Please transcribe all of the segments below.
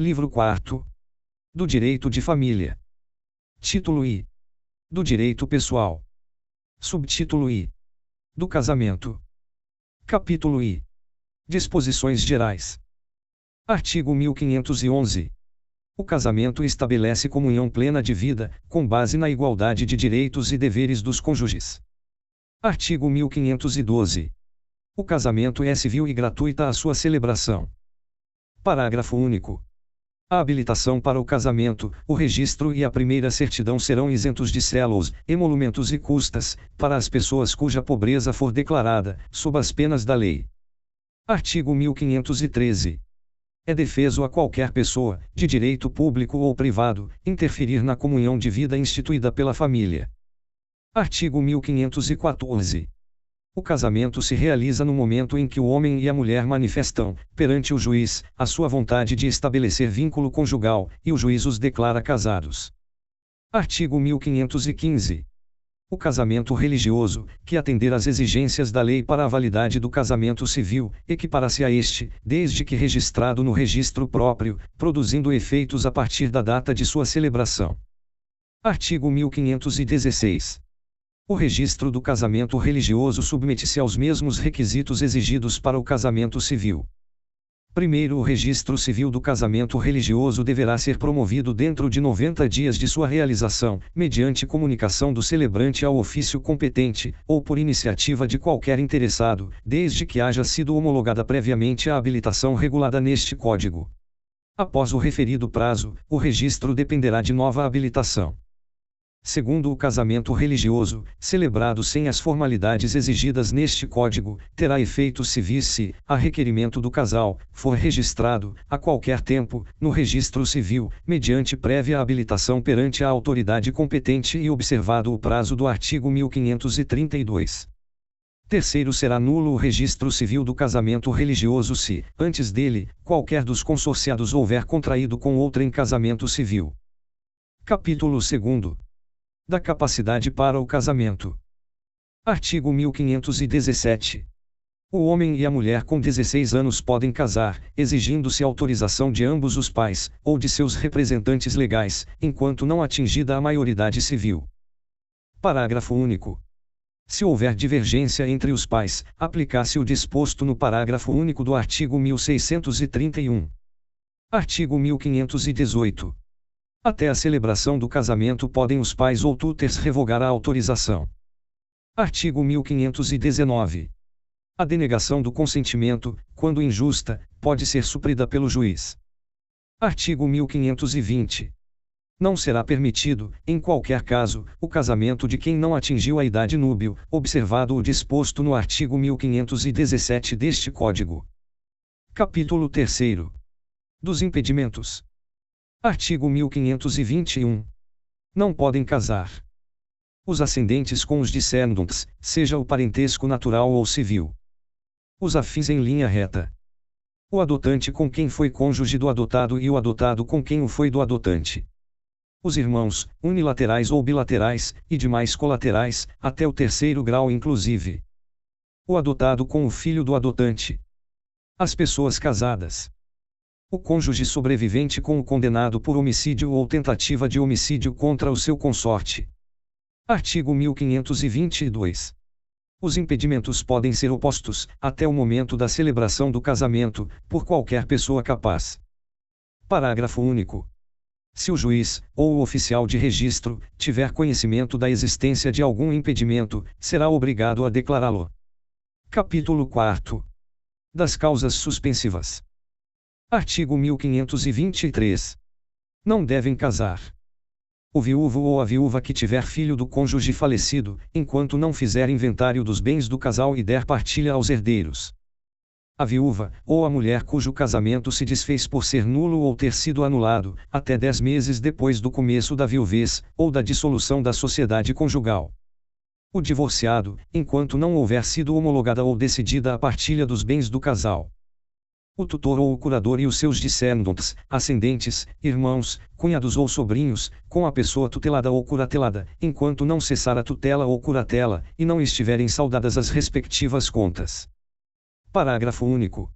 Livro 4. Do Direito de Família. Título I. Do Direito Pessoal. Subtítulo I. Do Casamento. Capítulo I. Disposições Gerais. Artigo 1511. O casamento estabelece comunhão plena de vida, com base na igualdade de direitos e deveres dos cônjuges. Artigo 1512. O casamento é civil e gratuita a sua celebração. Parágrafo único. A habilitação para o casamento, o registro e a primeira certidão serão isentos de selos, emolumentos e custas, para as pessoas cuja pobreza for declarada, sob as penas da lei. Artigo 1513. É defeso a qualquer pessoa, de direito público ou privado, interferir na comunhão de vida instituída pela família. Artigo 1514. O casamento se realiza no momento em que o homem e a mulher manifestam, perante o juiz, a sua vontade de estabelecer vínculo conjugal, e o juiz os declara casados. Artigo 1515. O casamento religioso, que atender às exigências da lei para a validade do casamento civil, equipara-se a este, desde que registrado no registro próprio, produzindo efeitos a partir da data de sua celebração. Artigo 1516. O registro do casamento religioso submete-se aos mesmos requisitos exigidos para o casamento civil. Primeiro, o registro civil do casamento religioso deverá ser promovido dentro de 90 dias de sua realização, mediante comunicação do celebrante ao ofício competente, ou por iniciativa de qualquer interessado, desde que haja sido homologada previamente a habilitação regulada neste Código. Após o referido prazo, o registro dependerá de nova habilitação. Segundo, o casamento religioso, celebrado sem as formalidades exigidas neste Código, terá efeitos civis se, a requerimento do casal, for registrado, a qualquer tempo, no registro civil, mediante prévia habilitação perante a autoridade competente e observado o prazo do artigo 1532. Terceiro, será nulo o registro civil do casamento religioso se, antes dele, qualquer dos consorciados houver contraído com outrem casamento civil. Capítulo 2. Da capacidade para o casamento. Artigo 1517. O homem e a mulher com 16 anos podem casar, exigindo-se autorização de ambos os pais, ou de seus representantes legais, enquanto não atingida a maioridade civil. Parágrafo único. Se houver divergência entre os pais, aplicar-se o disposto no parágrafo único do artigo 1631. Artigo 1518. Até a celebração do casamento podem os pais ou tutores revogar a autorização. Artigo 1519. A denegação do consentimento, quando injusta, pode ser suprida pelo juiz. Artigo 1520. Não será permitido, em qualquer caso, o casamento de quem não atingiu a idade núbil, observado o disposto no artigo 1517 deste Código. Capítulo 3. Dos impedimentos. Artigo 1521. Não podem casar os ascendentes com os descendentes, seja o parentesco natural ou civil. Os afins em linha reta. O adotante com quem foi cônjuge do adotado e o adotado com quem o foi do adotante. Os irmãos, unilaterais ou bilaterais, e demais colaterais, até o 3º grau inclusive. O adotado com o filho do adotante. As pessoas casadas. O cônjuge sobrevivente com o condenado por homicídio ou tentativa de homicídio contra o seu consorte. Artigo 1522. Os impedimentos podem ser opostos, até o momento da celebração do casamento, por qualquer pessoa capaz. Parágrafo único. Se o juiz, ou o oficial de registro, tiver conhecimento da existência de algum impedimento, será obrigado a declará-lo. Capítulo 4. Das causas suspensivas. Artigo 1523. Não devem casar o viúvo ou a viúva que tiver filho do cônjuge falecido, enquanto não fizer inventário dos bens do casal e der partilha aos herdeiros. A viúva, ou a mulher cujo casamento se desfez por ser nulo ou ter sido anulado, até 10 meses depois do começo da viuvez, ou da dissolução da sociedade conjugal. O divorciado, enquanto não houver sido homologada ou decidida a partilha dos bens do casal. O tutor ou o curador e os seus descendentes, ascendentes, irmãos, cunhados ou sobrinhos, com a pessoa tutelada ou curatelada, enquanto não cessar a tutela ou curatela, e não estiverem saldadas as respectivas contas. Parágrafo único.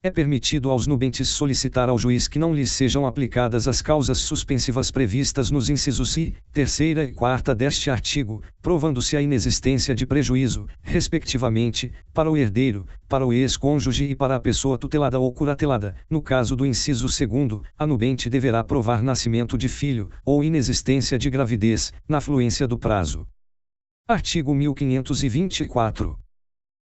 É permitido aos nubentes solicitar ao juiz que não lhes sejam aplicadas as causas suspensivas previstas nos incisos I, 3ª e 4ª deste artigo, provando-se a inexistência de prejuízo, respectivamente, para o herdeiro, para o ex-cônjuge e para a pessoa tutelada ou curatelada. No caso do inciso 2º, a nubente deverá provar nascimento de filho, ou inexistência de gravidez, na fluência do prazo. Artigo 1524.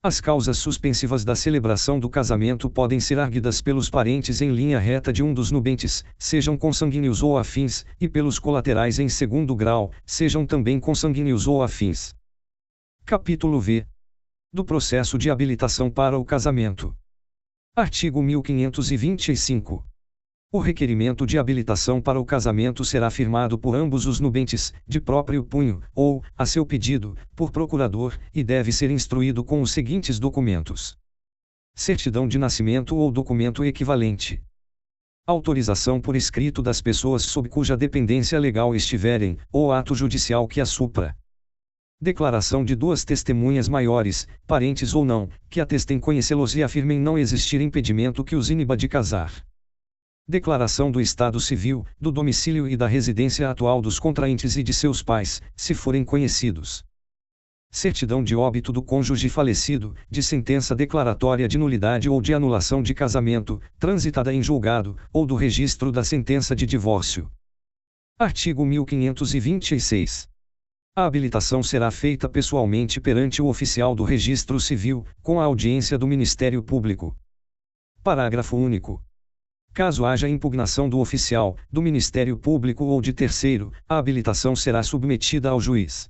As causas suspensivas da celebração do casamento podem ser arguidas pelos parentes em linha reta de um dos nubentes, sejam consanguíneos ou afins, e pelos colaterais em segundo grau, sejam também consanguíneos ou afins. Capítulo V. Do processo de habilitação para o casamento. Artigo 1525. O requerimento de habilitação para o casamento será firmado por ambos os nubentes, de próprio punho, ou, a seu pedido, por procurador, e deve ser instruído com os seguintes documentos: certidão de nascimento ou documento equivalente. Autorização por escrito das pessoas sob cuja dependência legal estiverem, ou ato judicial que a supra. Declaração de duas testemunhas maiores, parentes ou não, que atestem conhecê-los e afirmem não existir impedimento que os iniba de casar. Declaração do estado civil, do domicílio e da residência atual dos contraentes e de seus pais, se forem conhecidos. Certidão de óbito do cônjuge falecido, de sentença declaratória de nulidade ou de anulação de casamento, transitada em julgado, ou do registro da sentença de divórcio. Artigo 1526. A habilitação será feita pessoalmente perante o oficial do Registro Civil, com a audiência do Ministério Público. Parágrafo único. Caso haja impugnação do oficial, do Ministério Público ou de terceiro, a habilitação será submetida ao juiz.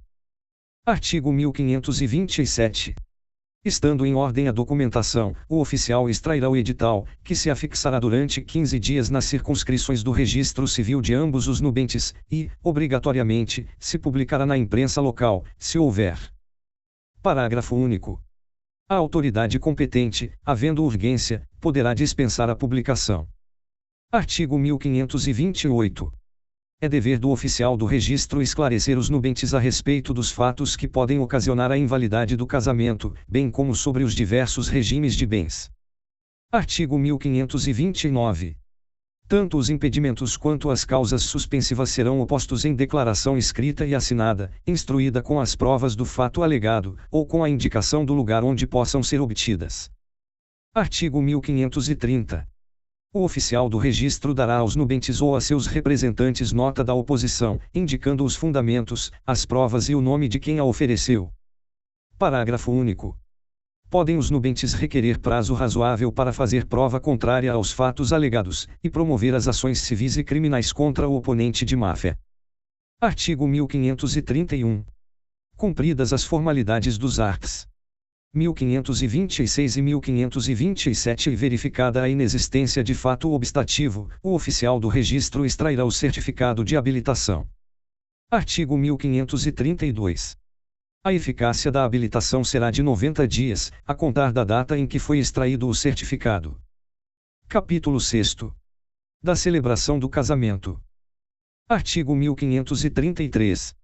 Artigo 1527. Estando em ordem a documentação, o oficial extrairá o edital, que se afixará durante 15 dias nas circunscrições do Registro Civil de ambos os nubentes, e, obrigatoriamente, se publicará na imprensa local, se houver. Parágrafo único. A autoridade competente, havendo urgência, poderá dispensar a publicação. Artigo 1528. É dever do oficial do registro esclarecer os nubentes a respeito dos fatos que podem ocasionar a invalidade do casamento, bem como sobre os diversos regimes de bens. Artigo 1529. Tanto os impedimentos quanto as causas suspensivas serão opostos em declaração escrita e assinada, instruída com as provas do fato alegado, ou com a indicação do lugar onde possam ser obtidas. Artigo 1530. O oficial do registro dará aos nubentes ou a seus representantes nota da oposição, indicando os fundamentos, as provas e o nome de quem a ofereceu. Parágrafo único. Podem os nubentes requerer prazo razoável para fazer prova contrária aos fatos alegados, e promover as ações civis e criminais contra o oponente de má-fé. Artigo 1531. Cumpridas as formalidades dos arts. 1526 e 1527 e verificada a inexistência de fato obstativo, o oficial do registro extrairá o certificado de habilitação. Artigo 1532. A eficácia da habilitação será de 90 dias, a contar da data em que foi extraído o certificado. Capítulo 6. Da celebração do casamento. Artigo 1533.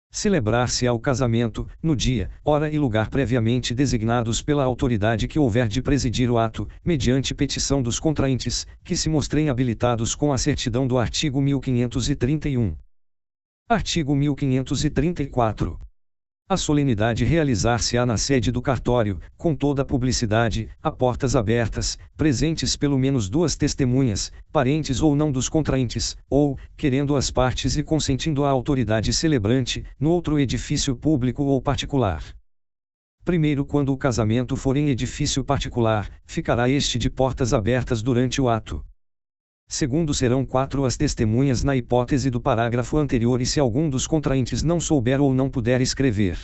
Celebrar-se-á o casamento, no dia, hora e lugar previamente designados pela autoridade que houver de presidir o ato, mediante petição dos contraentes, que se mostrem habilitados com a certidão do artigo 1531. Artigo 1534. A solenidade realizar-se-á na sede do cartório, com toda a publicidade, a portas abertas, presentes pelo menos 2 testemunhas, parentes ou não dos contraentes, ou, querendo as partes e consentindo a autoridade celebrante, no outro edifício público ou particular. Primeiro, quando o casamento for em edifício particular, ficará este de portas abertas durante o ato. Segundo, serão 4 as testemunhas na hipótese do parágrafo anterior e se algum dos contraentes não souber ou não puder escrever.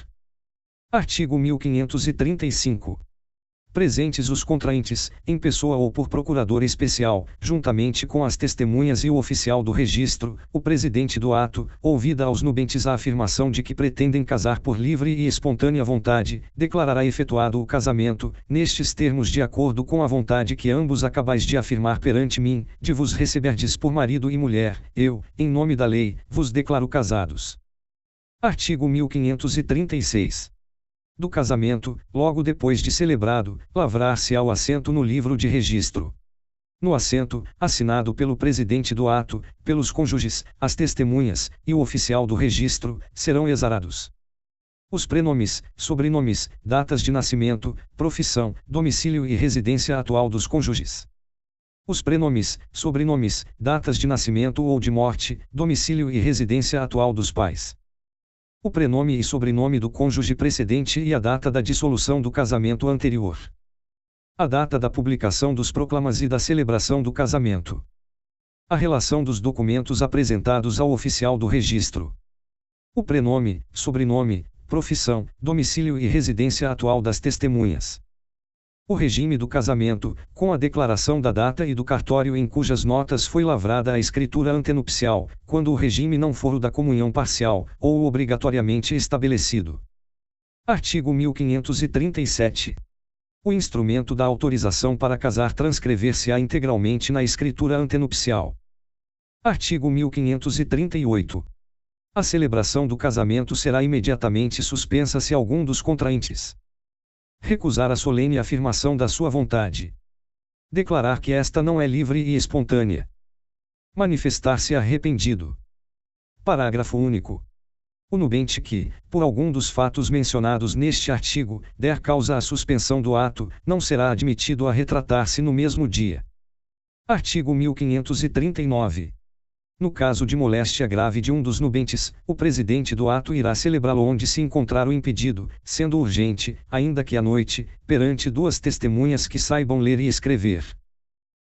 Artigo 1535. Presentes os contraentes, em pessoa ou por procurador especial, juntamente com as testemunhas e o oficial do registro, o presidente do ato, ouvida aos nubentes a afirmação de que pretendem casar por livre e espontânea vontade, declarará efetuado o casamento, nestes termos de acordo com a vontade que ambos acabais de afirmar perante mim, de vos receberdes por marido e mulher, eu, em nome da lei, vos declaro casados. Artigo 1536. Do casamento, logo depois de celebrado, lavrar-se-á o assento no livro de registro. no assento, assinado pelo presidente do ato, pelos cônjuges, as testemunhas, e o oficial do registro, serão exarados os prenomes, sobrenomes, datas de nascimento, profissão, domicílio e residência atual dos cônjuges. Os prenomes, sobrenomes, datas de nascimento ou de morte, domicílio e residência atual dos pais. O prenome e sobrenome do cônjuge precedente e a data da dissolução do casamento anterior. A data da publicação dos proclamas e da celebração do casamento. A relação dos documentos apresentados ao oficial do registro. O prenome, sobrenome, profissão, domicílio e residência atual das testemunhas. O regime do casamento, com a declaração da data e do cartório em cujas notas foi lavrada a escritura antenupcial, quando o regime não for o da comunhão parcial, ou obrigatoriamente estabelecido. Artigo 1537. O instrumento da autorização para casar transcrever-se-á integralmente na escritura antenupcial. Artigo 1538. A celebração do casamento será imediatamente suspensa se algum dos contraentes recusar a solene afirmação da sua vontade, declarar que esta não é livre e espontânea, manifestar-se arrependido. Parágrafo único. O nubente que, por algum dos fatos mencionados neste artigo, der causa à suspensão do ato, não será admitido a retratar-se no mesmo dia. Artigo 1539. No caso de moléstia grave de um dos nubentes, o presidente do ato irá celebrá-lo onde se encontrar o impedido, sendo urgente, ainda que à noite, perante duas testemunhas que saibam ler e escrever.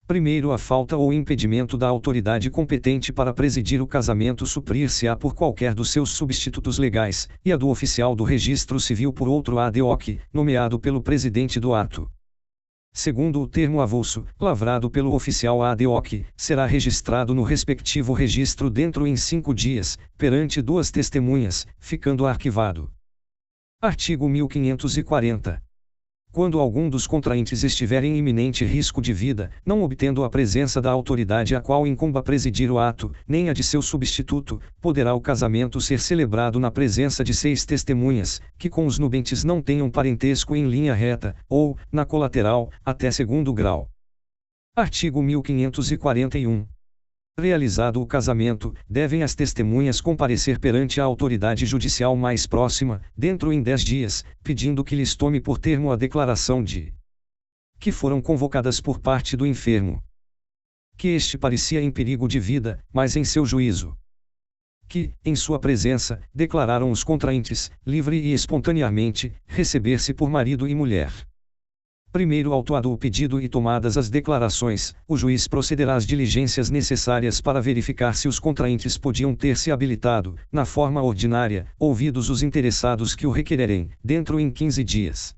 Primeiro, a falta ou impedimento da autoridade competente para presidir o casamento suprir-se-á por qualquer dos seus substitutos legais, e a do oficial do registro civil por outro ad hoc, nomeado pelo presidente do ato. Segundo, o termo avulso, lavrado pelo oficial ad hoc, será registrado no respectivo registro dentro em 5 dias, perante duas testemunhas, ficando arquivado. Artigo 1540. Quando algum dos contraentes estiver em iminente risco de vida, não obtendo a presença da autoridade a qual incumba presidir o ato, nem a de seu substituto, poderá o casamento ser celebrado na presença de 6 testemunhas, que com os nubentes não tenham parentesco em linha reta, ou, na colateral, até 2º grau. Artigo 1541. Realizado o casamento, devem as testemunhas comparecer perante a autoridade judicial mais próxima, dentro em 10 dias, pedindo que lhes tome por termo a declaração de que foram convocadas por parte do enfermo, que este parecia em perigo de vida, mas em seu juízo, que, em sua presença, declararam os contraentes, livre e espontaneamente, receber-se por marido e mulher. Primeiro autuado o pedido e tomadas as declarações, o juiz procederá às diligências necessárias para verificar se os contraentes podiam ter se habilitado, na forma ordinária, ouvidos os interessados que o requererem, dentro em 15 dias.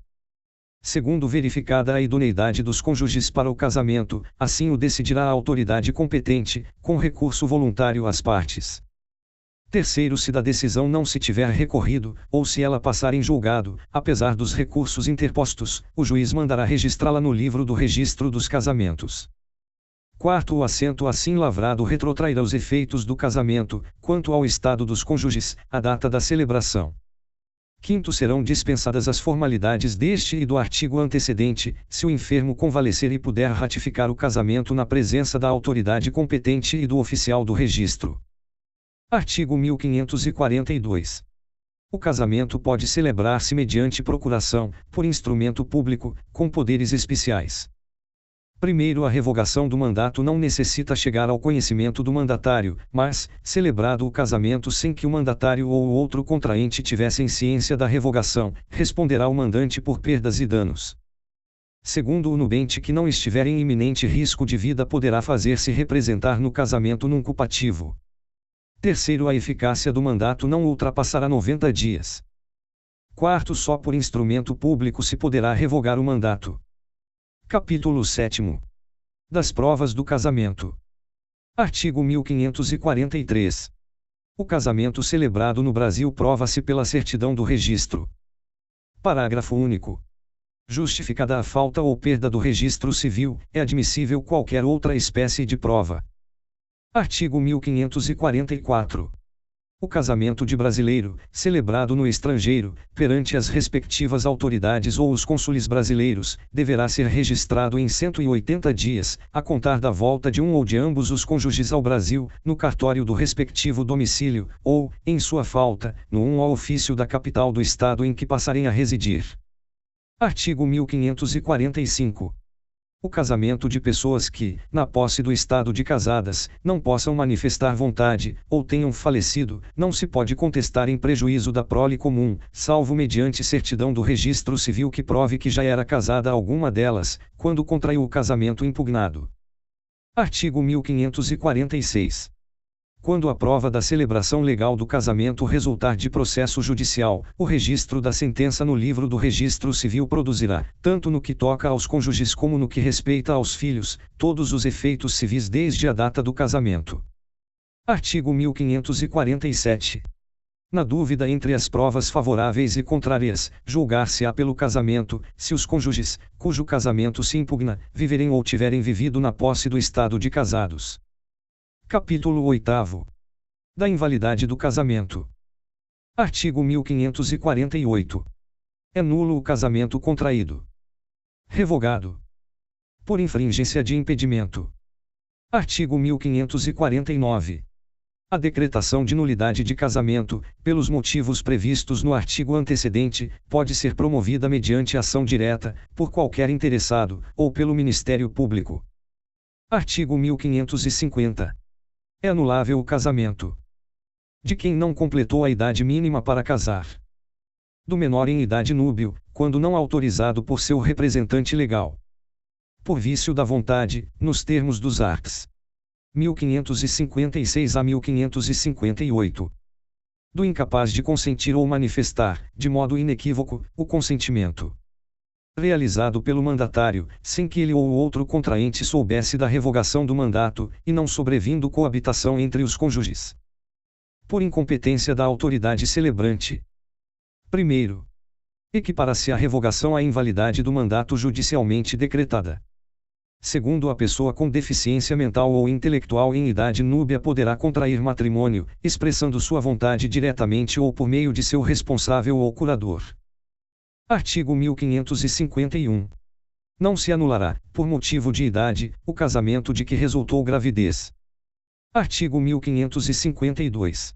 Segundo, verificada a idoneidade dos cônjuges para o casamento, assim o decidirá a autoridade competente, com recurso voluntário às partes. Terceiro, se da decisão não se tiver recorrido, ou se ela passar em julgado, apesar dos recursos interpostos, o juiz mandará registrá-la no livro do registro dos casamentos. Quarto, o assento assim lavrado retrotrairá os efeitos do casamento, quanto ao estado dos cônjuges, à data da celebração. Quinto, serão dispensadas as formalidades deste e do artigo antecedente, se o enfermo convalescer e puder ratificar o casamento na presença da autoridade competente e do oficial do registro. Artigo 1542. O casamento pode celebrar-se mediante procuração, por instrumento público, com poderes especiais. Primeiro, a revogação do mandato não necessita chegar ao conhecimento do mandatário, mas, celebrado o casamento sem que o mandatário ou o outro contraente tivessem ciência da revogação, responderá o mandante por perdas e danos. Segundo, o nubente que não estiver em iminente risco de vida poderá fazer-se representar no casamento num culpativo. Terceiro, a eficácia do mandato não ultrapassará 90 dias. Quarto, só por instrumento público se poderá revogar o mandato. Capítulo 7. Das provas do casamento. Artigo 1543. O casamento celebrado no Brasil prova-se pela certidão do registro. Parágrafo único. Justificada a falta ou perda do registro civil, é admissível qualquer outra espécie de prova. Artigo 1544. O casamento de brasileiro, celebrado no estrangeiro, perante as respectivas autoridades ou os cônsules brasileiros, deverá ser registrado em 180 dias, a contar da volta de um ou de ambos os cônjuges ao Brasil, no cartório do respectivo domicílio, ou, em sua falta, no ao ofício da capital do estado em que passarem a residir. Artigo 1545. O casamento de pessoas que, na posse do estado de casadas, não possam manifestar vontade, ou tenham falecido, não se pode contestar em prejuízo da prole comum, salvo mediante certidão do registro civil que prove que já era casada alguma delas, quando contraiu o casamento impugnado. Artigo 1546. Quando a prova da celebração legal do casamento resultar de processo judicial, o registro da sentença no livro do registro civil produzirá, tanto no que toca aos cônjuges como no que respeita aos filhos, todos os efeitos civis desde a data do casamento. Artigo 1547. Na dúvida entre as provas favoráveis e contrárias, julgar-se-á pelo casamento, se os cônjuges, cujo casamento se impugna, viverem ou tiverem vivido na posse do estado de casados. Capítulo 8. Da invalidade do casamento. Artigo 1548. É nulo o casamento contraído. Revogado. Por infringência de impedimento. Artigo 1549. A decretação de nulidade de casamento, pelos motivos previstos no artigo antecedente, pode ser promovida mediante ação direta, por qualquer interessado, ou pelo Ministério Público. Artigo 1550. É anulável o casamento de quem não completou a idade mínima para casar. Do menor em idade núbil, quando não autorizado por seu representante legal. Por vício da vontade, nos termos dos arts. 1556 a 1558. Do incapaz de consentir ou manifestar, de modo inequívoco, o consentimento. Realizado pelo mandatário, sem que ele ou o outro contraente soubesse da revogação do mandato, e não sobrevindo coabitação entre os cônjuges. Por incompetência da autoridade celebrante. Primeiro. Equipara-se a revogação à invalidade do mandato judicialmente decretada. Segundo, a pessoa com deficiência mental ou intelectual em idade núbia poderá contrair matrimônio, expressando sua vontade diretamente ou por meio de seu responsável ou curador. Artigo 1551. Não se anulará, por motivo de idade, o casamento de que resultou gravidez. Artigo 1552.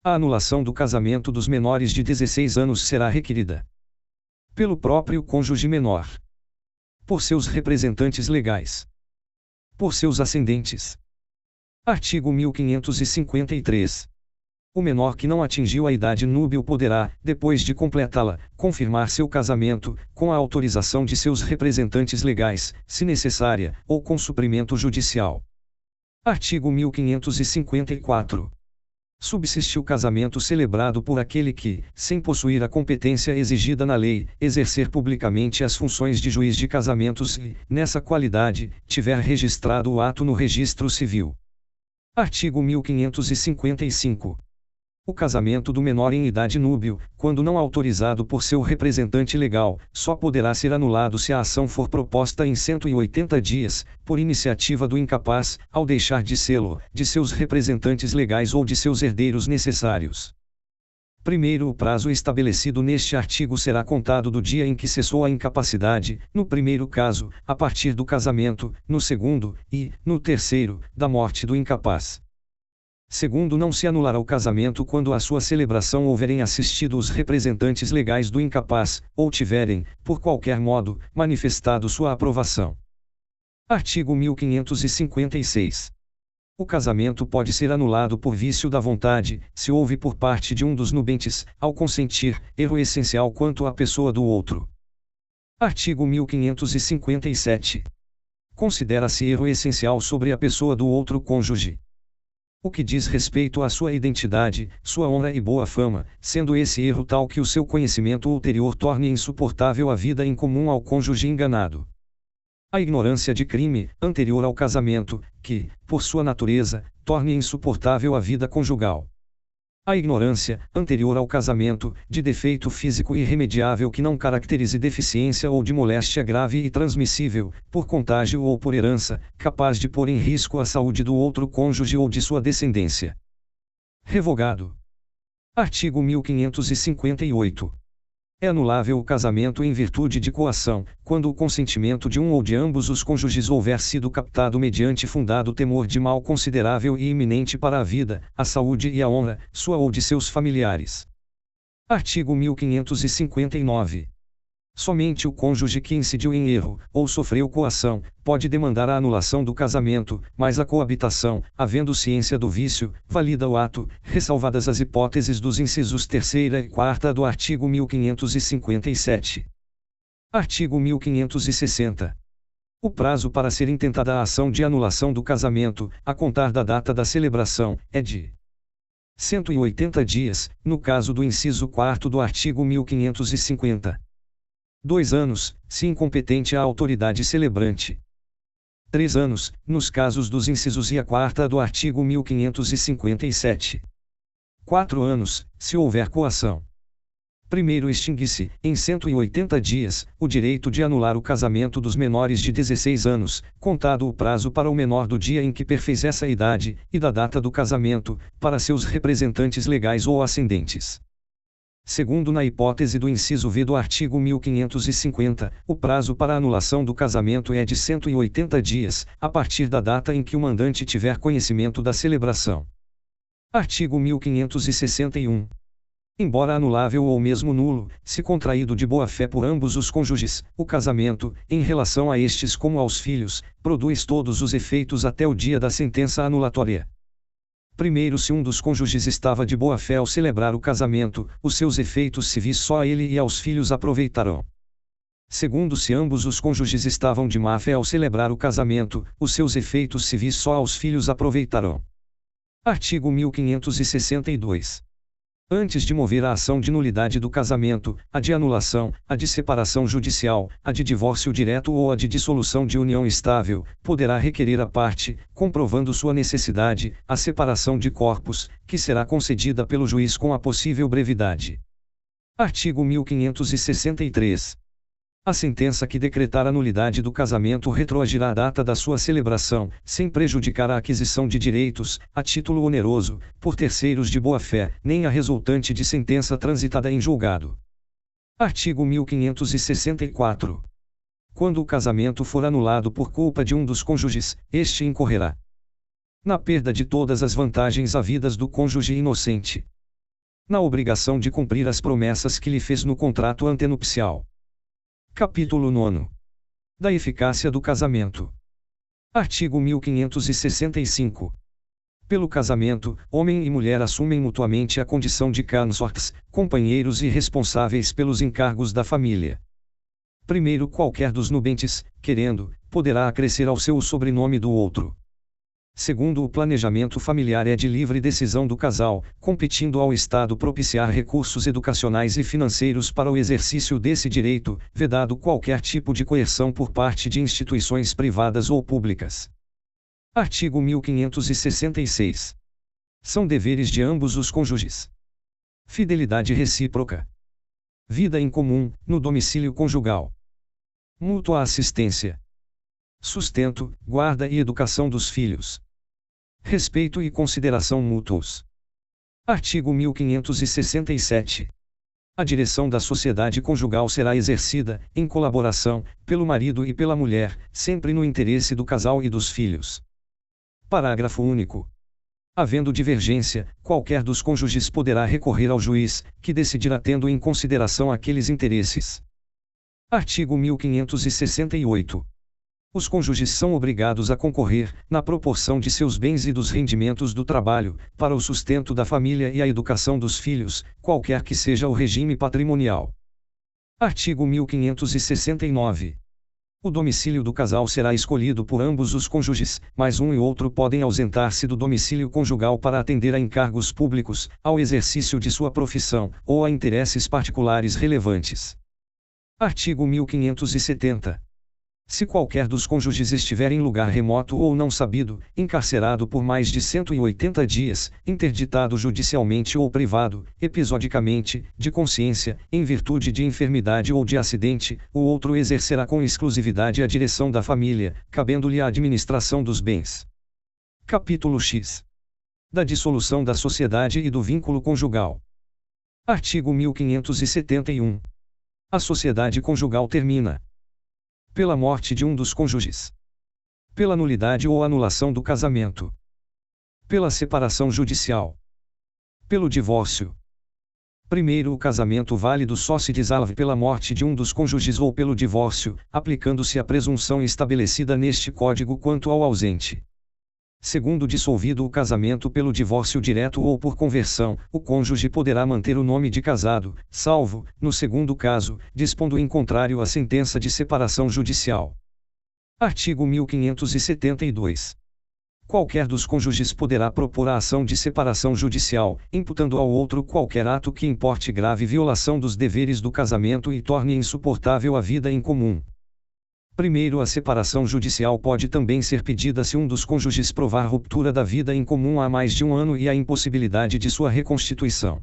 A anulação do casamento dos menores de 16 anos será requerida pelo próprio cônjuge menor, por seus representantes legais, por seus ascendentes. Artigo 1553. O menor que não atingiu a idade núbil poderá, depois de completá-la, confirmar seu casamento, com a autorização de seus representantes legais, se necessária, ou com suprimento judicial. Artigo 1554. Subsiste o casamento celebrado por aquele que, sem possuir a competência exigida na lei, exercer publicamente as funções de juiz de casamentos e, nessa qualidade, tiver registrado o ato no registro civil. Artigo 1555. O casamento do menor em idade núbil, quando não autorizado por seu representante legal, só poderá ser anulado se a ação for proposta em 180 dias, por iniciativa do incapaz, ao deixar de sê-lo, de seus representantes legais ou de seus herdeiros necessários. Primeiro, o prazo estabelecido neste artigo será contado do dia em que cessou a incapacidade, no primeiro caso, a partir do casamento, no segundo, e, no terceiro, da morte do incapaz. Segundo, não se anulará o casamento quando a sua celebração houverem assistido os representantes legais do incapaz, ou tiverem, por qualquer modo, manifestado sua aprovação. Artigo 1556. O casamento pode ser anulado por vício da vontade, se houve por parte de um dos nubentes, ao consentir, erro essencial quanto à pessoa do outro. Artigo 1557. Considera-se erro essencial sobre a pessoa do outro cônjuge o que diz respeito à sua identidade, sua honra e boa fama, sendo esse erro tal que o seu conhecimento ulterior torne insuportável a vida em comum ao cônjuge enganado. A ignorância de crime, anterior ao casamento, que, por sua natureza, torne insuportável a vida conjugal. A ignorância, anterior ao casamento, de defeito físico irremediável que não caracterize deficiência ou de moléstia grave e transmissível, por contágio ou por herança, capaz de pôr em risco a saúde do outro cônjuge ou de sua descendência. Revogado. Artigo 1558. É anulável o casamento em virtude de coação, quando o consentimento de um ou de ambos os cônjuges houver sido captado mediante fundado temor de mal considerável e iminente para a vida, a saúde e a honra, sua ou de seus familiares. Artigo 1559. Somente o cônjuge que incidiu em erro, ou sofreu coação, pode demandar a anulação do casamento, mas a coabitação, havendo ciência do vício, valida o ato, ressalvadas as hipóteses dos incisos 3ª e 4ª do artigo 1557. Artigo 1560. O prazo para ser intentada a ação de anulação do casamento, a contar da data da celebração, é de 180 dias, no caso do inciso 4º do artigo 1550. 2 anos, se incompetente a autoridade celebrante. 3 anos, nos casos dos incisos e a 4ª do artigo 1557. 4 anos, se houver coação. Primeiro extingue-se, em 180 dias, o direito de anular o casamento dos menores de 16 anos, contado o prazo para o menor do dia em que perfez essa idade, e da data do casamento, para seus representantes legais ou ascendentes. Segundo na hipótese do inciso V do artigo 1550, o prazo para anulação do casamento é de 180 dias, a partir da data em que o mandante tiver conhecimento da celebração. Artigo 1561. Embora anulável ou mesmo nulo, se contraído de boa-fé por ambos os cônjuges, o casamento, em relação a estes como aos filhos, produz todos os efeitos até o dia da sentença anulatória. Primeiro, se um dos cônjuges estava de boa fé ao celebrar o casamento, os seus efeitos civis só a ele e aos filhos aproveitarão. Segundo, se ambos os cônjuges estavam de má fé ao celebrar o casamento, os seus efeitos civis só aos filhos aproveitarão. Artigo 1562. Antes de mover a ação de nulidade do casamento, a de anulação, a de separação judicial, a de divórcio direto ou a de dissolução de união estável, poderá requerer a parte, comprovando sua necessidade, a separação de corpos, que será concedida pelo juiz com a possível brevidade. Artigo 1563. A sentença que decretar a nulidade do casamento retroagirá a data da sua celebração, sem prejudicar a aquisição de direitos, a título oneroso, por terceiros de boa-fé, nem a resultante de sentença transitada em julgado. Artigo 1564. Quando o casamento for anulado por culpa de um dos cônjuges, este incorrerá na perda de todas as vantagens havidas do cônjuge inocente, na obrigação de cumprir as promessas que lhe fez no contrato antenupcial. Capítulo 9. Da eficácia do casamento. Artigo 1565. Pelo casamento, homem e mulher assumem mutuamente a condição de consortes, companheiros e responsáveis pelos encargos da família. Primeiro, qualquer dos nubentes, querendo, poderá acrescer ao seu o sobrenome do outro. Segundo, o planejamento familiar é de livre decisão do casal, competindo ao Estado propiciar recursos educacionais e financeiros para o exercício desse direito, vedado qualquer tipo de coerção por parte de instituições privadas ou públicas. Artigo 1566. São deveres de ambos os cônjuges: fidelidade recíproca, vida em comum, no domicílio conjugal, mútua assistência, sustento, guarda e educação dos filhos, respeito e consideração mútuos. Artigo 1567. A direção da sociedade conjugal será exercida, em colaboração, pelo marido e pela mulher, sempre no interesse do casal e dos filhos. Parágrafo único. Havendo divergência, qualquer dos cônjuges poderá recorrer ao juiz, que decidirá tendo em consideração aqueles interesses. Artigo 1568. Os cônjuges são obrigados a concorrer, na proporção de seus bens e dos rendimentos do trabalho, para o sustento da família e a educação dos filhos, qualquer que seja o regime patrimonial. Artigo 1569. O domicílio do casal será escolhido por ambos os cônjuges, mas um e outro podem ausentar-se do domicílio conjugal para atender a encargos públicos, ao exercício de sua profissão, ou a interesses particulares relevantes. Artigo 1570. Se qualquer dos cônjuges estiver em lugar remoto ou não sabido, encarcerado por mais de 180 dias, interditado judicialmente ou privado, episodicamente, de consciência, em virtude de enfermidade ou de acidente, o outro exercerá com exclusividade a direção da família, cabendo-lhe a administração dos bens. Capítulo X. Da dissolução da sociedade e do vínculo conjugal. Artigo 1571. A sociedade conjugal termina pela morte de um dos cônjuges, pela nulidade ou anulação do casamento, pela separação judicial, pelo divórcio. Primeiro, o casamento válido só se dissolve pela morte de um dos cônjuges ou pelo divórcio, aplicando-se a presunção estabelecida neste Código quanto ao ausente. Segundo, dissolvido o casamento pelo divórcio direto ou por conversão, o cônjuge poderá manter o nome de casado, salvo, no segundo caso, dispondo em contrário a sentença de separação judicial. Artigo 1572. Qualquer dos cônjuges poderá propor a ação de separação judicial, imputando ao outro qualquer ato que importe grave violação dos deveres do casamento e torne insuportável a vida em comum. Primeiro, a separação judicial pode também ser pedida se um dos cônjuges provar ruptura da vida em comum há mais de um ano e a impossibilidade de sua reconstituição.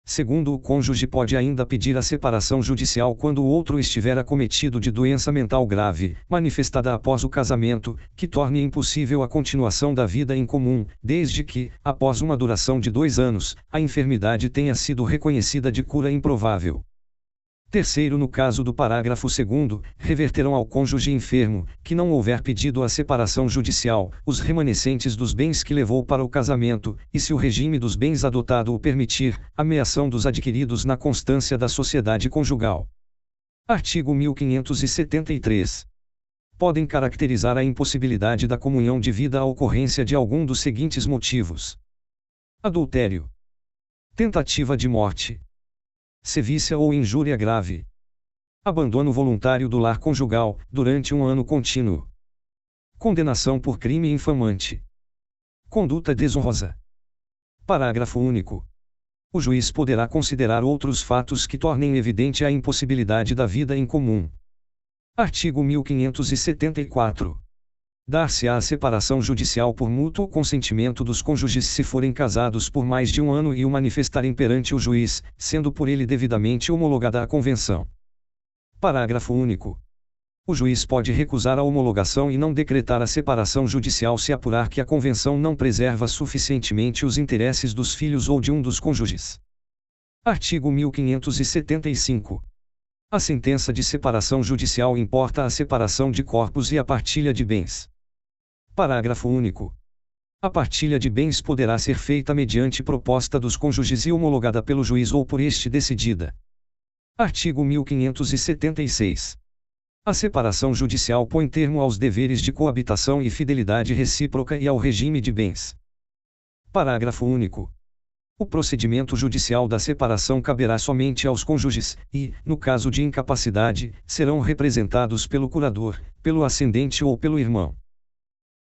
Segundo, o cônjuge pode ainda pedir a separação judicial quando o outro estiver acometido de doença mental grave, manifestada após o casamento, que torne impossível a continuação da vida em comum, desde que, após uma duração de 2 anos, a enfermidade tenha sido reconhecida de cura improvável. Terceiro, no caso do parágrafo 2º, reverterão ao cônjuge enfermo, que não houver pedido a separação judicial, os remanescentes dos bens que levou para o casamento, e se o regime dos bens adotado o permitir, a meação dos adquiridos na constância da sociedade conjugal. Artigo 1573. Podem caracterizar a impossibilidade da comunhão de vida a ocorrência de algum dos seguintes motivos: adultério, tentativa de morte, sevícia ou injúria grave, abandono voluntário do lar conjugal, durante um ano contínuo, condenação por crime infamante, conduta desonrosa. Parágrafo único. O juiz poderá considerar outros fatos que tornem evidente a impossibilidade da vida em comum. Artigo 1574. Dar-se-á a separação judicial por mútuo consentimento dos cônjuges se forem casados por mais de um ano e o manifestarem perante o juiz, sendo por ele devidamente homologada a convenção. Parágrafo único. O juiz pode recusar a homologação e não decretar a separação judicial se apurar que a convenção não preserva suficientemente os interesses dos filhos ou de um dos cônjuges. Artigo 1575. A sentença de separação judicial importa a separação de corpos e a partilha de bens. Parágrafo único. A partilha de bens poderá ser feita mediante proposta dos cônjuges e homologada pelo juiz ou por este decidida. Artigo 1576. A separação judicial põe termo aos deveres de coabitação e fidelidade recíproca e ao regime de bens. Parágrafo único. O procedimento judicial da separação caberá somente aos cônjuges, e, no caso de incapacidade, serão representados pelo curador, pelo ascendente ou pelo irmão.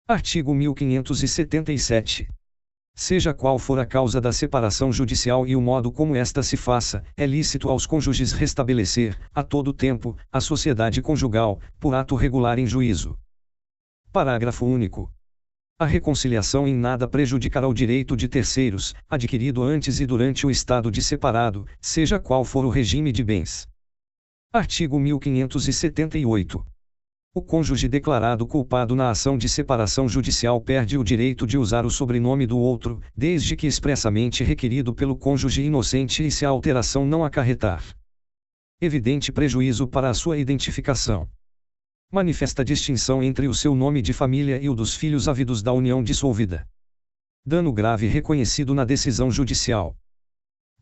Artigo 1577. Seja qual for a causa da separação judicial e o modo como esta se faça, é lícito aos cônjuges restabelecer, a todo tempo, a sociedade conjugal, por ato regular em juízo. Parágrafo único. A reconciliação em nada prejudicará o direito de terceiros, adquirido antes e durante o estado de separado, seja qual for o regime de bens. Artigo 1578. O cônjuge declarado culpado na ação de separação judicial perde o direito de usar o sobrenome do outro, desde que expressamente requerido pelo cônjuge inocente e se a alteração não acarretar evidente prejuízo para a sua identificação. Manifesta distinção entre o seu nome de família e o dos filhos havidos da união dissolvida. Dano grave reconhecido na decisão judicial.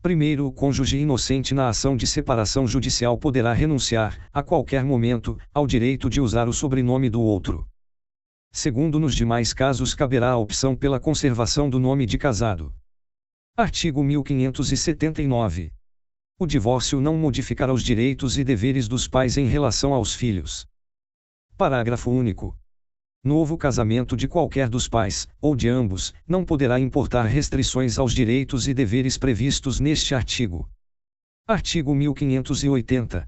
Primeiro, o cônjuge inocente na ação de separação judicial poderá renunciar, a qualquer momento, ao direito de usar o sobrenome do outro. Segundo, nos demais casos caberá a opção pela conservação do nome de casado. Artigo 1579. O divórcio não modificará os direitos e deveres dos pais em relação aos filhos. Parágrafo único. Novo casamento de qualquer dos pais, ou de ambos, não poderá importar restrições aos direitos e deveres previstos neste artigo. Artigo 1580.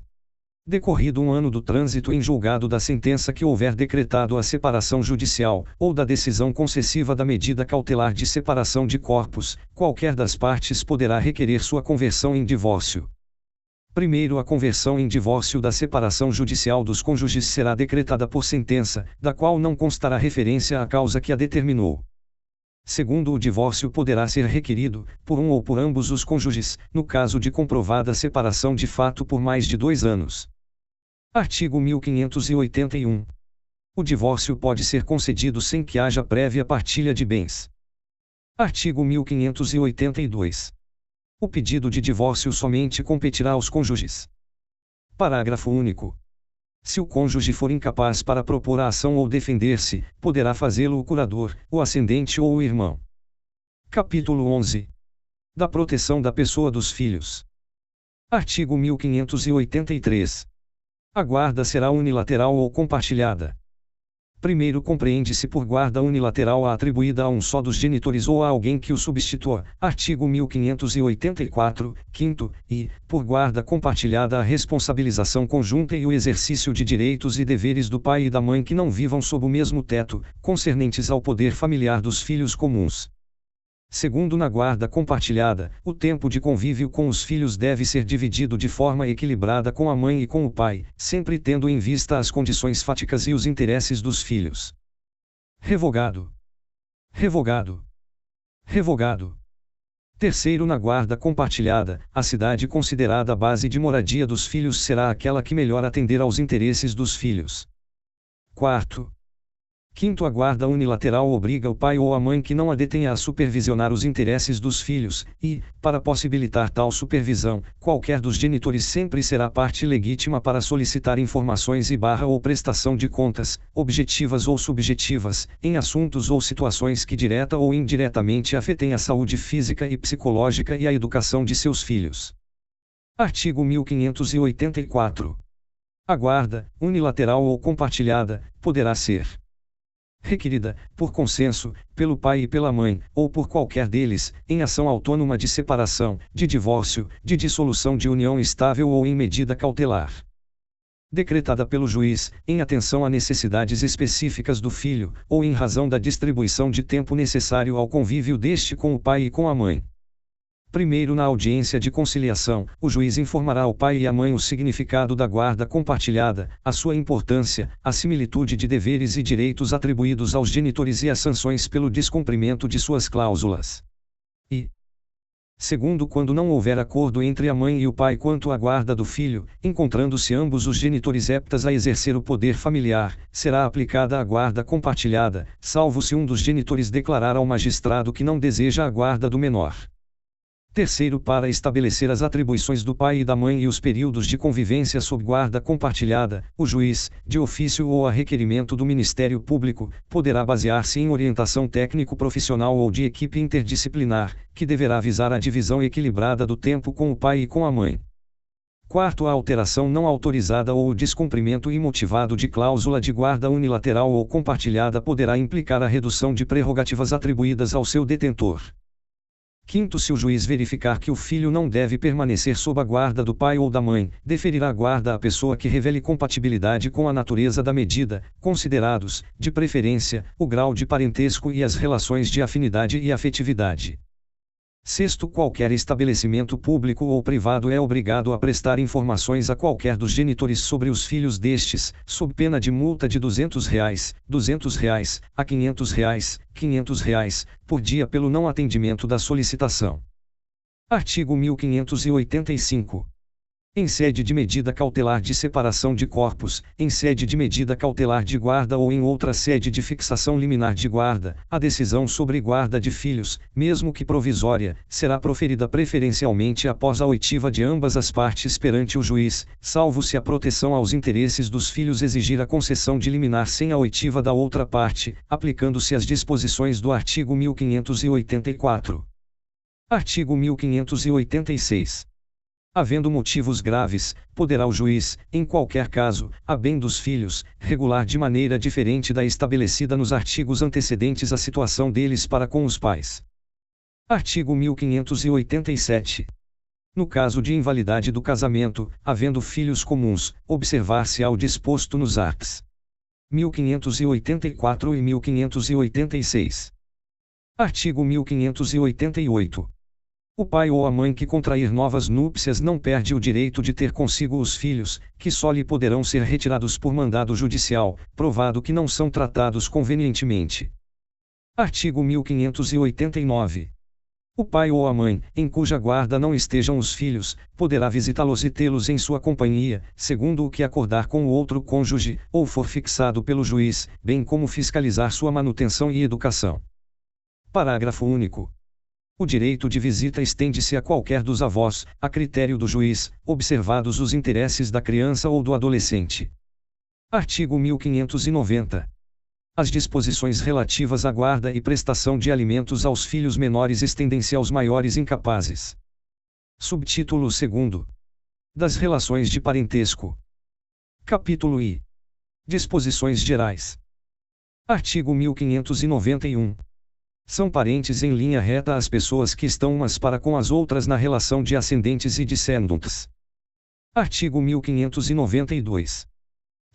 Decorrido um ano do trânsito em julgado da sentença que houver decretado a separação judicial, ou da decisão concessiva da medida cautelar de separação de corpos, qualquer das partes poderá requerer sua conversão em divórcio. Primeiro, a conversão em divórcio da separação judicial dos cônjuges será decretada por sentença, da qual não constará referência à causa que a determinou. Segundo, o divórcio poderá ser requerido, por um ou por ambos os cônjuges, no caso de comprovada separação de fato por mais de 2 anos. Artigo 1581. O divórcio pode ser concedido sem que haja prévia partilha de bens. Artigo 1582. O pedido de divórcio somente competirá aos cônjuges. Parágrafo único. Se o cônjuge for incapaz para propor a ação ou defender-se, poderá fazê-lo o curador, o ascendente ou o irmão. Capítulo 11. Da proteção da pessoa dos filhos. Artigo 1583. A guarda será unilateral ou compartilhada. Primeiro, compreende-se por guarda unilateral a atribuída a um só dos genitores ou a alguém que o substitua. Artigo 1584, 5º, e, por guarda compartilhada a responsabilização conjunta e o exercício de direitos e deveres do pai e da mãe que não vivam sob o mesmo teto, concernentes ao poder familiar dos filhos comuns. Segundo, na guarda compartilhada, o tempo de convívio com os filhos deve ser dividido de forma equilibrada com a mãe e com o pai, sempre tendo em vista as condições fáticas e os interesses dos filhos. Revogado. Revogado. Revogado. Terceiro, na guarda compartilhada, a cidade considerada a base de moradia dos filhos será aquela que melhor atender aos interesses dos filhos. Quarto. Quinto, a guarda unilateral obriga o pai ou a mãe que não a detenha a supervisionar os interesses dos filhos, e, para possibilitar tal supervisão, qualquer dos genitores sempre será parte legítima para solicitar informações ou prestação de contas, objetivas ou subjetivas, em assuntos ou situações que direta ou indiretamente afetem a saúde física e psicológica e a educação de seus filhos. Artigo 1584. A guarda, unilateral ou compartilhada, poderá ser requerida, por consenso, pelo pai e pela mãe, ou por qualquer deles, em ação autônoma de separação, de divórcio, de dissolução de união estável ou em medida cautelar. Decretada pelo juiz, em atenção a necessidades específicas do filho, ou em razão da distribuição de tempo necessário ao convívio deste com o pai e com a mãe. Primeiro, na audiência de conciliação, o juiz informará ao pai e à mãe o significado da guarda compartilhada, a sua importância, a similitude de deveres e direitos atribuídos aos genitores e as sanções pelo descumprimento de suas cláusulas. E, segundo, quando não houver acordo entre a mãe e o pai quanto à guarda do filho, encontrando-se ambos os genitores aptos a exercer o poder familiar, será aplicada a guarda compartilhada, salvo se um dos genitores declarar ao magistrado que não deseja a guarda do menor. Terceiro, para estabelecer as atribuições do pai e da mãe e os períodos de convivência sob guarda compartilhada, o juiz, de ofício ou a requerimento do Ministério Público, poderá basear-se em orientação técnico-profissional ou de equipe interdisciplinar, que deverá visar a divisão equilibrada do tempo com o pai e com a mãe. Quarto, a alteração não autorizada ou o descumprimento imotivado de cláusula de guarda unilateral ou compartilhada poderá implicar a redução de prerrogativas atribuídas ao seu detentor. Quinto, se o juiz verificar que o filho não deve permanecer sob a guarda do pai ou da mãe, deferirá a guarda à pessoa que revele compatibilidade com a natureza da medida, considerados, de preferência, o grau de parentesco e as relações de afinidade e afetividade. Sexto, qualquer estabelecimento público ou privado é obrigado a prestar informações a qualquer dos genitores sobre os filhos destes, sob pena de multa de R$200, R$200 a R$500, R$500 por dia pelo não atendimento da solicitação. Artigo 1585. Em sede de medida cautelar de separação de corpos, em sede de medida cautelar de guarda ou em outra sede de fixação liminar de guarda, a decisão sobre guarda de filhos, mesmo que provisória, será proferida preferencialmente após a oitiva de ambas as partes perante o juiz, salvo se a proteção aos interesses dos filhos exigir a concessão de liminar sem a oitiva da outra parte, aplicando-se as disposições do artigo 1584. Artigo 1586. Havendo motivos graves, poderá o juiz, em qualquer caso, a bem dos filhos, regular de maneira diferente da estabelecida nos artigos antecedentes a situação deles para com os pais. Artigo 1587. No caso de invalidade do casamento, havendo filhos comuns, observar-se-á o disposto nos arts. 1584 e 1586. Artigo 1588. O pai ou a mãe que contrair novas núpcias não perde o direito de ter consigo os filhos, que só lhe poderão ser retirados por mandado judicial, provado que não são tratados convenientemente. Artigo 1589. O pai ou a mãe, em cuja guarda não estejam os filhos, poderá visitá-los e tê-los em sua companhia, segundo o que acordar com o outro cônjuge, ou for fixado pelo juiz, bem como fiscalizar sua manutenção e educação. Parágrafo único. O direito de visita estende-se a qualquer dos avós, a critério do juiz, observados os interesses da criança ou do adolescente. Artigo 1590. As disposições relativas à guarda e prestação de alimentos aos filhos menores estendem-se aos maiores incapazes. Subtítulo 2. Das relações de parentesco. Capítulo I. Disposições gerais. Artigo 1591. São parentes em linha reta as pessoas que estão umas para com as outras na relação de ascendentes e descendentes. Artigo 1592.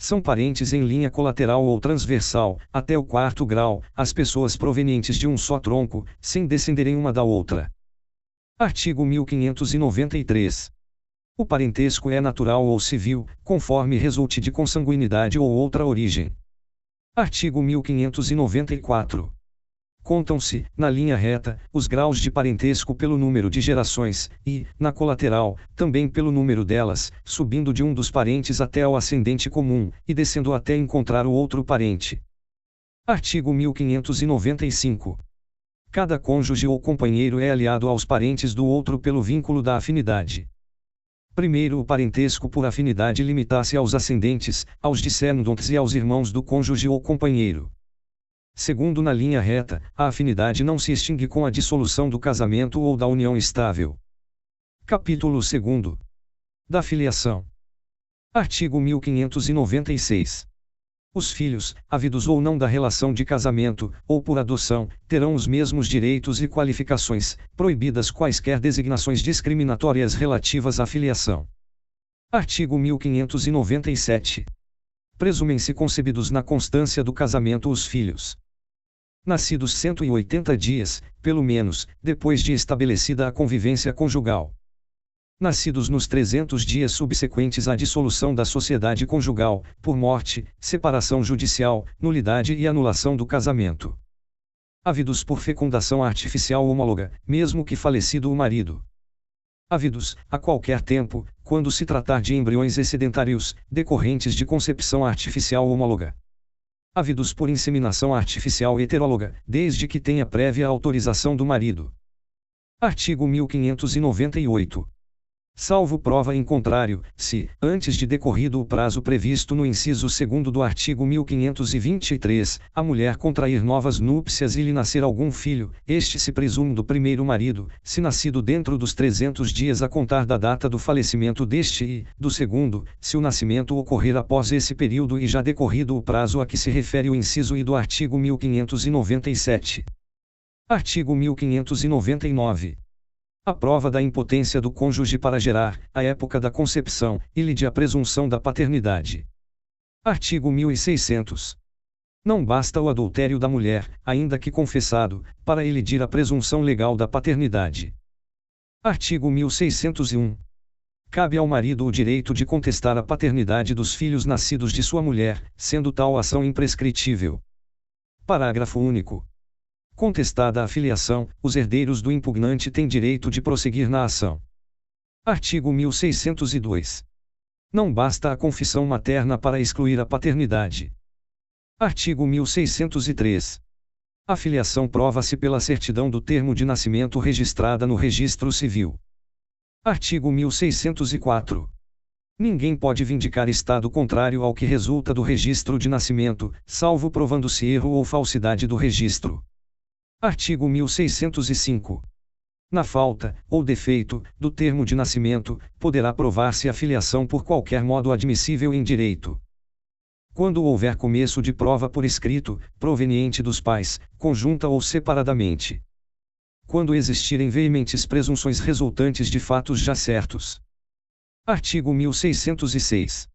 São parentes em linha colateral ou transversal, até o 4º grau, as pessoas provenientes de um só tronco, sem descenderem uma da outra. Artigo 1593. O parentesco é natural ou civil, conforme resulte de consanguinidade ou outra origem. Artigo 1594. Contam-se, na linha reta, os graus de parentesco pelo número de gerações, e, na colateral, também pelo número delas, subindo de um dos parentes até ao ascendente comum, e descendo até encontrar o outro parente. Artigo 1595. Cada cônjuge ou companheiro é aliado aos parentes do outro pelo vínculo da afinidade. Primeiro, o parentesco por afinidade limita-se aos ascendentes, aos descendentes e aos irmãos do cônjuge ou companheiro. Segundo, na linha reta, a afinidade não se extingue com a dissolução do casamento ou da união estável. Capítulo 2. Da filiação. Artigo 1596. Os filhos, havidos ou não da relação de casamento, ou por adoção, terão os mesmos direitos e qualificações, proibidas quaisquer designações discriminatórias relativas à filiação. Artigo 1597. Presumem-se concebidos na constância do casamento os filhos nascidos 180 dias, pelo menos, depois de estabelecida a convivência conjugal. Nascidos nos 300 dias subsequentes à dissolução da sociedade conjugal, por morte, separação judicial, nulidade e anulação do casamento. Havidos por fecundação artificial homóloga, mesmo que falecido o marido. Havidos, a qualquer tempo, quando se tratar de embriões excedentários, decorrentes de concepção artificial homóloga. Havidos por inseminação artificial heteróloga, desde que tenha prévia autorização do marido. Artigo 1598. Salvo prova em contrário, se, antes de decorrido o prazo previsto no inciso 2º do artigo 1523, a mulher contrair novas núpcias e lhe nascer algum filho, este se presume do primeiro marido, se nascido dentro dos 300 dias a contar da data do falecimento deste e, do segundo, se o nascimento ocorrer após esse período e já decorrido o prazo a que se refere o inciso I do artigo 1597. Artigo 1599. A prova da impotência do cônjuge para gerar, à época da concepção, e lhe a presunção da paternidade. Artigo 1600. Não basta o adultério da mulher, ainda que confessado, para elidir a presunção legal da paternidade. Artigo 1601. Cabe ao marido o direito de contestar a paternidade dos filhos nascidos de sua mulher, sendo tal ação imprescritível. Parágrafo único. Contestada a filiação, os herdeiros do impugnante têm direito de prosseguir na ação. Artigo 1602. Não basta a confissão materna para excluir a paternidade. Artigo 1603. A filiação prova-se pela certidão do termo de nascimento registrada no Registro Civil. Artigo 1604. Ninguém pode vindicar estado contrário ao que resulta do registro de nascimento, salvo provando-se erro ou falsidade do registro. Artigo 1605. Na falta, ou defeito, do termo de nascimento, poderá provar-se a filiação por qualquer modo admissível em direito. Quando houver começo de prova por escrito, proveniente dos pais, conjunta ou separadamente. Quando existirem veementes presunções resultantes de fatos já certos. Artigo 1606.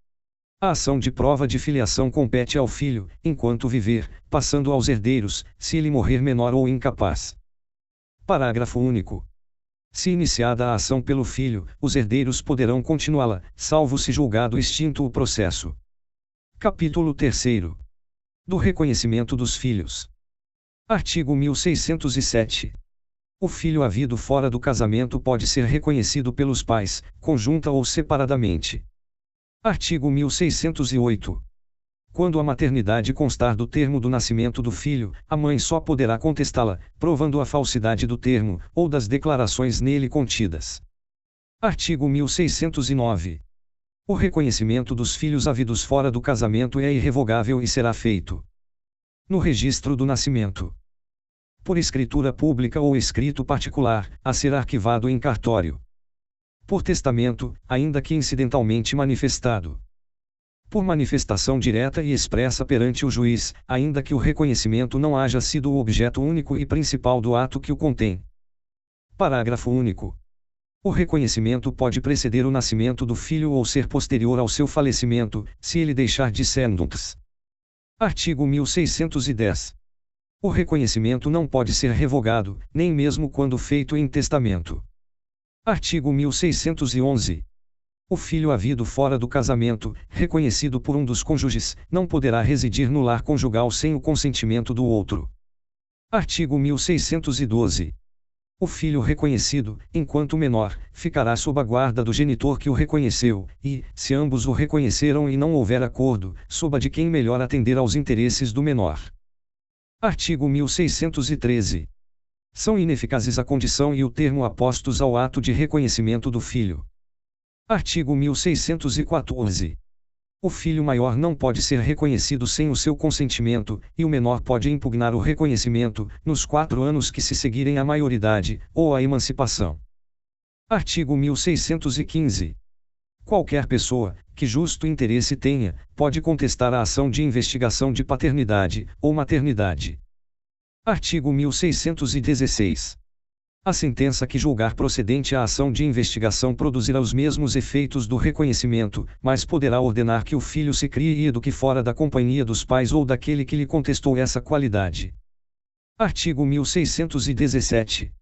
A ação de prova de filiação compete ao filho, enquanto viver, passando aos herdeiros, se ele morrer menor ou incapaz. Parágrafo único. Se iniciada a ação pelo filho, os herdeiros poderão continuá-la, salvo se julgado extinto o processo. Capítulo 3. Do reconhecimento dos filhos. Artigo 1607. O filho havido fora do casamento pode ser reconhecido pelos pais, conjunta ou separadamente. Artigo 1608. Quando a maternidade constar do termo do nascimento do filho, a mãe só poderá contestá-la, provando a falsidade do termo, ou das declarações nele contidas. Artigo 1609. O reconhecimento dos filhos havidos fora do casamento é irrevogável e será feito no registro do nascimento, por escritura pública ou escrito particular, a ser arquivado em cartório, por testamento, ainda que incidentalmente manifestado, por manifestação direta e expressa perante o juiz, ainda que o reconhecimento não haja sido o objeto único e principal do ato que o contém. Parágrafo único. O reconhecimento pode preceder o nascimento do filho ou ser posterior ao seu falecimento, se ele deixar descendentes. Artigo 1610. O reconhecimento não pode ser revogado, nem mesmo quando feito em testamento. Artigo 1611. O filho havido fora do casamento, reconhecido por um dos cônjuges, não poderá residir no lar conjugal sem o consentimento do outro. Artigo 1612. O filho reconhecido, enquanto menor, ficará sob a guarda do genitor que o reconheceu, e, se ambos o reconheceram e não houver acordo, sob a de quem melhor atender aos interesses do menor. Artigo 1613. São ineficazes a condição e o termo apostos ao ato de reconhecimento do filho. Artigo 1614. O filho maior não pode ser reconhecido sem o seu consentimento, e o menor pode impugnar o reconhecimento, nos 4 anos que se seguirem à maioridade, ou à emancipação. Artigo 1615. Qualquer pessoa, que justo interesse tenha, pode contestar a ação de investigação de paternidade, ou maternidade. Artigo 1616. A sentença que julgar procedente a ação de investigação produzirá os mesmos efeitos do reconhecimento, mas poderá ordenar que o filho se crie e eduque fora da companhia dos pais ou daquele que lhe contestou essa qualidade. Artigo 1617.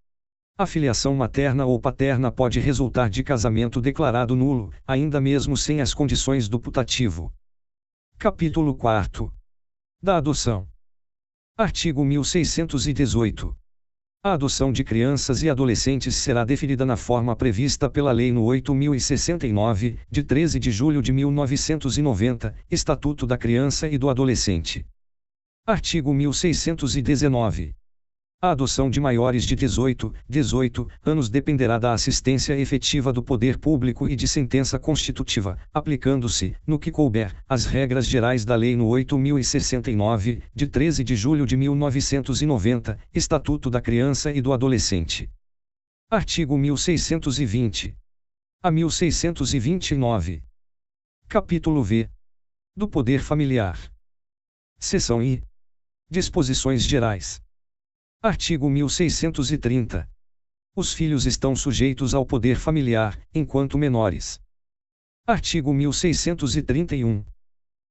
A filiação materna ou paterna pode resultar de casamento declarado nulo, ainda mesmo sem as condições do putativo. Capítulo 4. Da adoção. Artigo 1618. A adoção de crianças e adolescentes será deferida na forma prevista pela Lei nº 8.069, de 13 de julho de 1990, Estatuto da Criança e do Adolescente. Artigo 1619. A adoção de maiores de 18 anos dependerá da assistência efetiva do poder público e de sentença constitutiva, aplicando-se, no que couber, as regras gerais da Lei nº 8.069, de 13 de julho de 1990, Estatuto da Criança e do Adolescente. Artigo 1620. A 1629. Capítulo V. Do Poder Familiar. Seção I. Disposições Gerais. Artigo 1630. Os filhos estão sujeitos ao poder familiar, enquanto menores. Artigo 1631.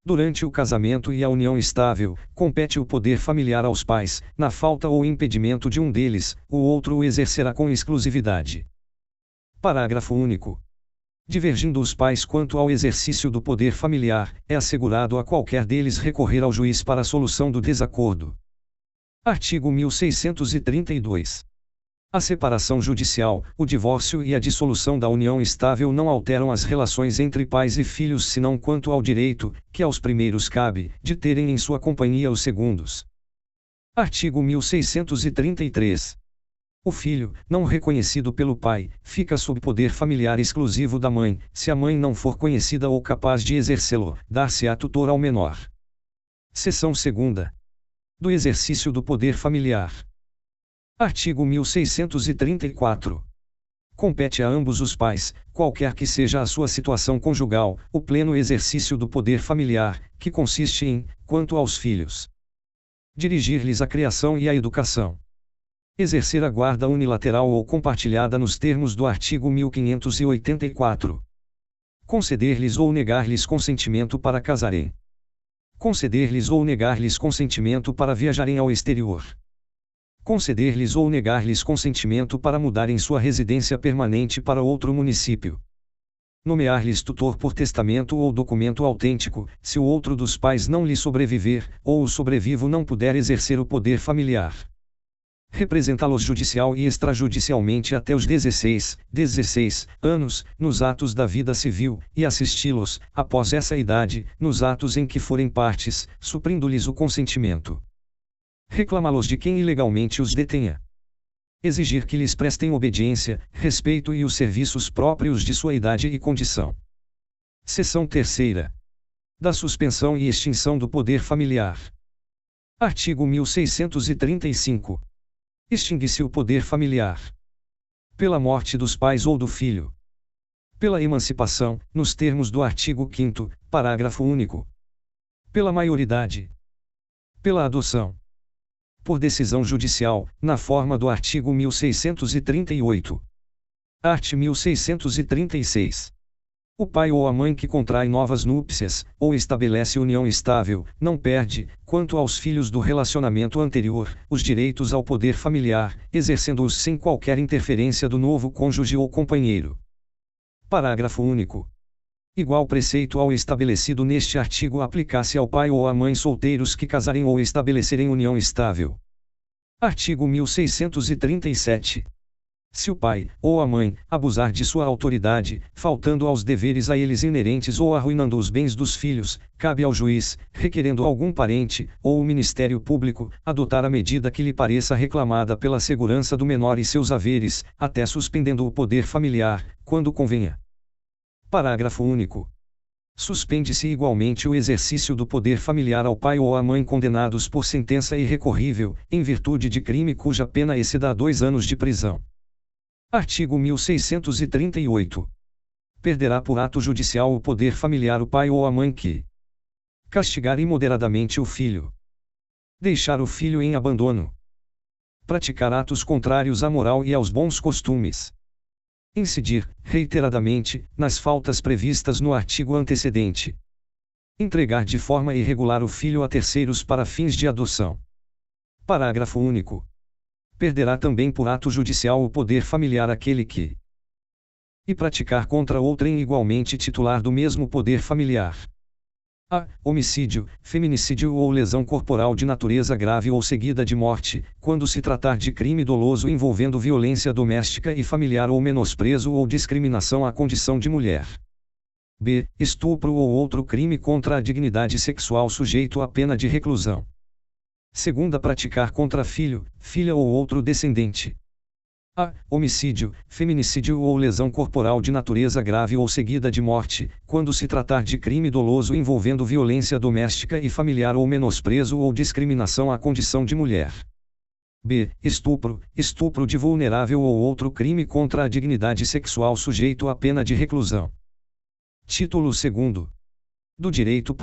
Durante o casamento e a união estável, compete o poder familiar aos pais, na falta ou impedimento de um deles, o outro o exercerá com exclusividade. Parágrafo único. Divergindo os pais quanto ao exercício do poder familiar, é assegurado a qualquer deles recorrer ao juiz para a solução do desacordo. Artigo 1632. A separação judicial, o divórcio e a dissolução da união estável não alteram as relações entre pais e filhos senão quanto ao direito, que aos primeiros cabe, de terem em sua companhia os segundos. Artigo 1633. O filho, não reconhecido pelo pai, fica sob poder familiar exclusivo da mãe, se a mãe não for conhecida ou capaz de exercê-lo, dar-se-á tutor ao menor. Seção 2ª. Do exercício do poder familiar. Artigo 1634. Compete a ambos os pais, qualquer que seja a sua situação conjugal, o pleno exercício do poder familiar, que consiste em, quanto aos filhos, dirigir-lhes a criação e a educação, exercer a guarda unilateral ou compartilhada nos termos do artigo 1584, conceder-lhes ou negar-lhes consentimento para casarem, conceder-lhes ou negar-lhes consentimento para viajarem ao exterior, conceder-lhes ou negar-lhes consentimento para mudarem sua residência permanente para outro município, Nomear-lhes tutor por testamento ou documento autêntico, se o outro dos pais não lhe sobreviver, ou o sobrevivo não puder exercer o poder familiar. Representá-los judicial e extrajudicialmente até os 16 anos, nos atos da vida civil, e assisti-los, após essa idade, nos atos em que forem partes, suprindo-lhes o consentimento. Reclamá-los de quem ilegalmente os detenha. Exigir que lhes prestem obediência, respeito e os serviços próprios de sua idade e condição. Seção 3ª. Da suspensão e extinção do poder familiar. Artigo 1635. Extingue-se o poder familiar. Pela morte dos pais ou do filho. Pela emancipação, nos termos do artigo 5º, parágrafo único. Pela maioridade. Pela adoção. Por decisão judicial, na forma do artigo 1638. Art. 1636. O pai ou a mãe que contrai novas núpcias, ou estabelece união estável, não perde, quanto aos filhos do relacionamento anterior, os direitos ao poder familiar, exercendo-os sem qualquer interferência do novo cônjuge ou companheiro. Parágrafo único. Igual preceito ao estabelecido neste artigo aplicar-se ao pai ou à mãe solteiros que casarem ou estabelecerem união estável. Artigo 1637. Se o pai, ou a mãe, abusar de sua autoridade, faltando aos deveres a eles inerentes ou arruinando os bens dos filhos, cabe ao juiz, requerendo algum parente, ou o Ministério Público, adotar a medida que lhe pareça reclamada pela segurança do menor e seus haveres, até suspendendo o poder familiar, quando convenha. Parágrafo único. Suspende-se igualmente o exercício do poder familiar ao pai ou à mãe condenados por sentença irrecorrível, em virtude de crime cuja pena exceda a 2 anos de prisão. Artigo 1638. Perderá por ato judicial o poder familiar o pai ou a mãe que castigar imoderadamente o filho, deixar o filho em abandono, praticar atos contrários à moral e aos bons costumes, incidir, reiteradamente, nas faltas previstas no artigo antecedente, entregar de forma irregular o filho a terceiros para fins de adoção. Parágrafo único. Perderá também por ato judicial o poder familiar aquele que e praticar contra outrem igualmente titular do mesmo poder familiar. A. Homicídio, feminicídio ou lesão corporal de natureza grave ou seguida de morte, quando se tratar de crime doloso envolvendo violência doméstica e familiar ou menosprezo ou discriminação à condição de mulher. B. Estupro ou outro crime contra a dignidade sexual sujeito à pena de reclusão. Segunda, praticar contra filho, filha ou outro descendente. A. Homicídio, feminicídio ou lesão corporal de natureza grave ou seguida de morte, quando se tratar de crime doloso envolvendo violência doméstica e familiar ou menosprezo ou discriminação à condição de mulher. B. Estupro, estupro de vulnerável ou outro crime contra a dignidade sexual sujeito à pena de reclusão. Título 2º. Do direito